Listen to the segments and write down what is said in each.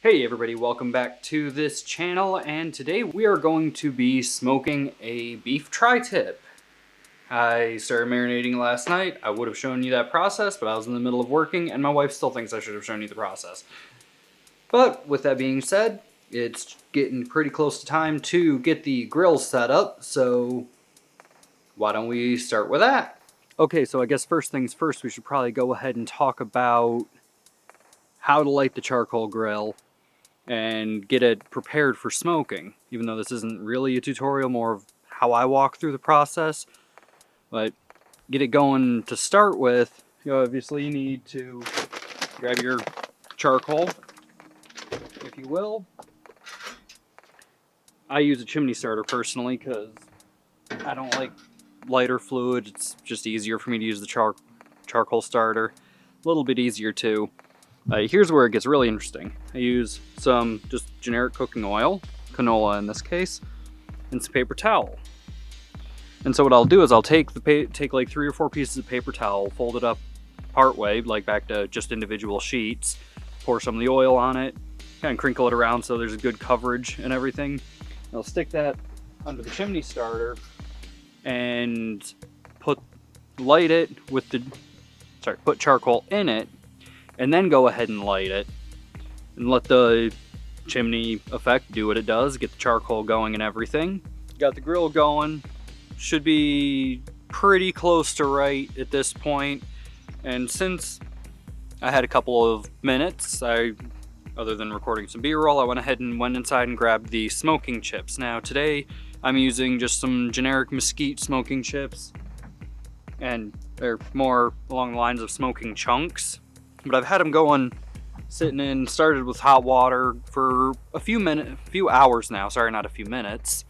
Hey everybody, welcome back to this channel, and today we are going to be smoking a beef tri-tip. I started marinating last night. I would have shown you that process, but I was in the middle of working, and my wife still thinks I should have shown you the process. But with that being said, it's getting pretty close to time to get the grill set up, so why don't we start with that? Okay, so I guess first things first, we should probably go ahead and talk about how to light the charcoal grill and get it prepared for smoking, even though this isn't really a tutorial, more of how I walk through the process. But get it going to start with, you obviously need to grab your charcoal, if you will. I use a chimney starter personally because I don't like lighter fluid. It's just easier for me to use the charcoal starter. A little bit easier too. Here's where it gets really interesting. I use some just generic cooking oil, canola in this case, and some paper towel. And so what I'll do is I'll take like 3 or 4 pieces of paper towel, fold it up part way, like back to just individual sheets, pour some of the oil on it, kind of crinkle it around so there's a good coverage and everything. I'll stick that under the chimney starter and put charcoal in it, and then go ahead and light it and let the chimney effect do what it does, get the charcoal going and everything. Got the grill going, should be pretty close to right at this point. And since I had a couple of minutes, other than recording some B-roll, I went ahead and went inside and grabbed the smoking chips. Now today I'm using just some generic mesquite smoking chips, and they're more along the lines of smoking chunks. But I've had them going, started with hot water for a few hours now, sorry, not a few minutes,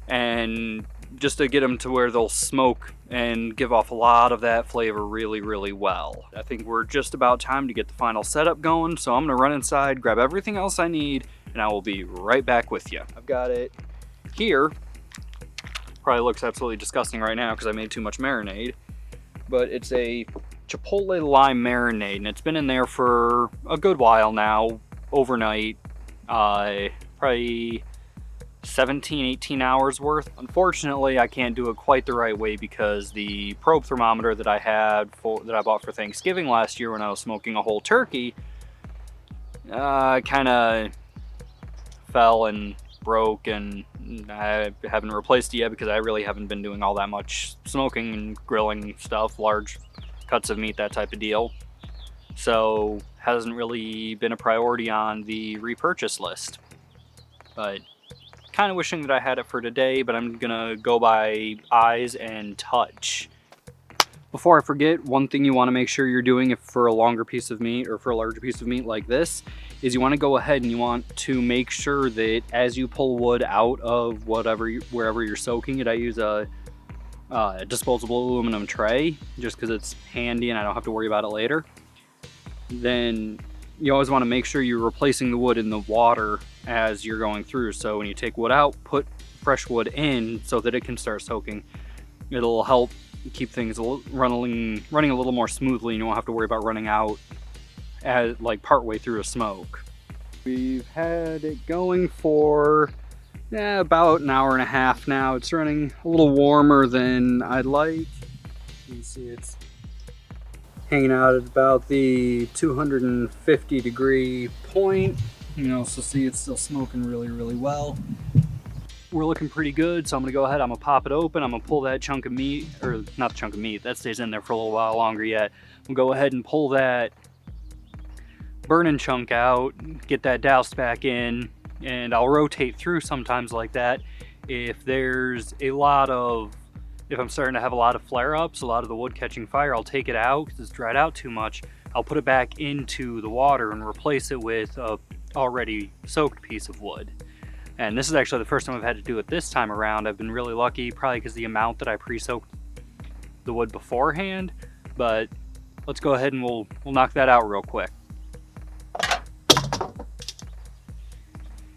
and just to get them to where they'll smoke and give off a lot of that flavor really, really well. I think we're just about time to get the final setup going, so I'm gonna run inside, grab everything else I need, and I will be right back with you. I've got it here. Probably looks absolutely disgusting right now because I made too much marinade, but it's a chipotle lime marinade, and it's been in there for a good while now, overnight, probably 17-18 hours worth. Unfortunately, I can't do it quite the right way because the probe thermometer that I bought for Thanksgiving last year when I was smoking a whole turkey kind of fell and broke, and I haven't replaced it yet because I really haven't been doing all that much smoking and grilling stuff, large cuts of meat, that type of deal. So hasn't really been a priority on the repurchase list. But kind of wishing that I had it for today, but I'm gonna go by eyes and touch. Before I forget, one thing you want to make sure you're doing if for a longer piece of meat or for a larger piece of meat like this is you want to go ahead and you want to make sure that as you pull wood out of wherever you're soaking it, I use a disposable aluminum tray just because it's handy and I don't have to worry about it later. Then you always want to make sure you're replacing the wood in the water as you're going through. So when you take wood out, put fresh wood in so that it can start soaking. It'll help keep things running a little more smoothly, and you won't have to worry about running out like partway through a smoke. We've had it going for about an hour and a half now. It's running a little warmer than I'd like. You can see it's hanging out at about the 250 degree point. You know, so see it's still smoking really, really well. We're looking pretty good, so I'm gonna go ahead, I'm gonna pop it open, I'm gonna pull that chunk of meat, or not the chunk of meat, that stays in there for a little while longer yet. We'll go ahead and pull that burning chunk out, get that doused back in, and I'll rotate through sometimes like that. If I'm starting to have a lot of flare-ups, a lot of the wood catching fire, I'll take it out because it's dried out too much. I'll put it back into the water and replace it with a already soaked piece of wood. And this is actually the first time I've had to do it this time around. I've been really lucky, probably because the amount that I pre-soaked the wood beforehand, but let's go ahead and we'll knock that out real quick.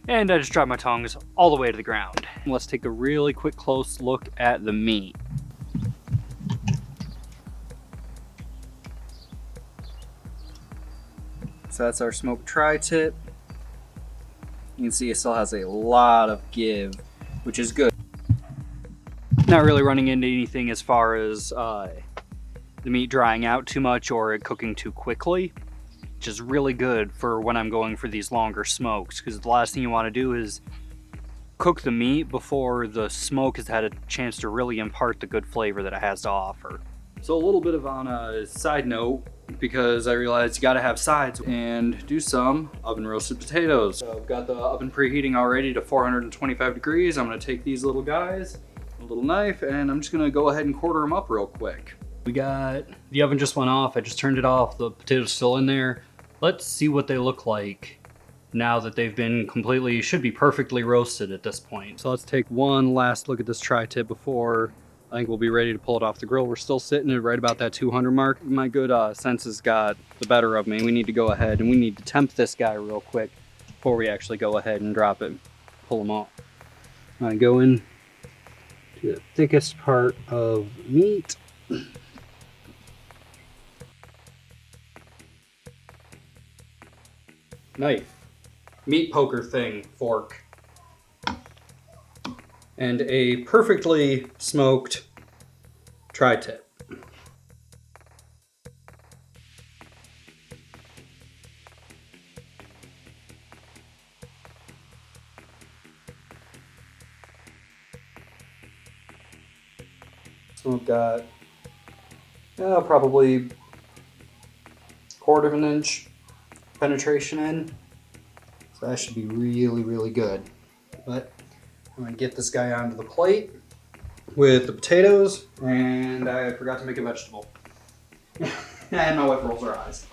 And I just dropped my tongs all the way to the ground. Let's take a really quick close look at the meat. So that's our smoked tri-tip. You can see it still has a lot of give, which is good. Not really running into anything as far as the meat drying out too much or it cooking too quickly, which is really good for when I'm going for these longer smokes, because the last thing you want to do is cook the meat before the smoke has had a chance to really impart the good flavor that it has to offer. So a little bit of on a side note, because I realized you gotta have sides, and do some oven roasted potatoes. So I've got the oven preheating already to 425 degrees. I'm gonna take these little guys, a little knife, and I'm just gonna go ahead and quarter them up real quick. We got, the oven just went off. I just turned it off. The potatoes still in there. Let's see what they look like now that they've been completely, should be perfectly roasted at this point. So let's take one last look at this tri-tip before I think we'll be ready to pull it off the grill. We're still sitting at right about that 200 mark. My good senses got the better of me. We need to go ahead and we need to temp this guy real quick before we actually go ahead and drop it, pull him off. I go in to the thickest part of meat. Knife, meat poker thing, fork, and a perfectly smoked tri-tip. So we've got probably 1/4 of an inch penetration in. So that should be really, really good. But I'm gonna get this guy onto the plate with the potatoes, and I forgot to make a vegetable. And my wife rolls her eyes.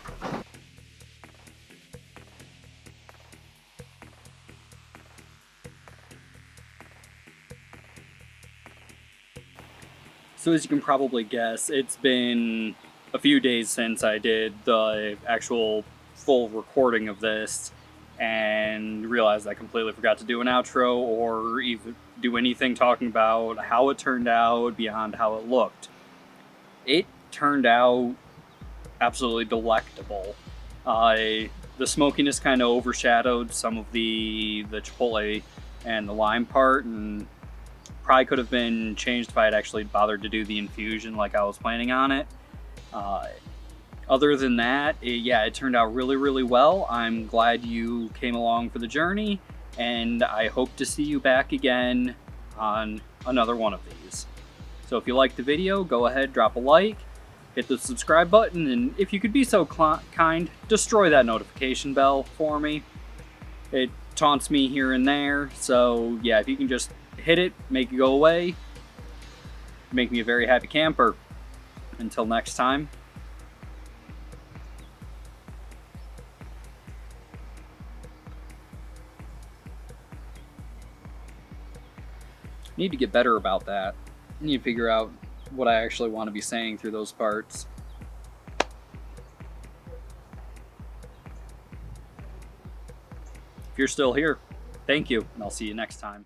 So as you can probably guess, it's been a few days since I did the actual full recording of this, and realized I completely forgot to do an outro or even do anything talking about how it turned out beyond how it looked. It turned out absolutely delectable. The smokiness kind of overshadowed some of the chipotle and the lime part, and probably could have been changed if I had actually bothered to do the infusion like I was planning on it. Other than that, it turned out really, really well. I'm glad you came along for the journey, and I hope to see you back again on another one of these. So if you liked the video, go ahead, drop a like, hit the subscribe button, and if you could be so kind, destroy that notification bell for me. It taunts me here and there, so yeah, if you can just hit it, make it go away, make me a very happy camper. Until next time. Need to get better about that. Need to figure out what I actually want to be saying through those parts. If you're still here, thank you, and I'll see you next time.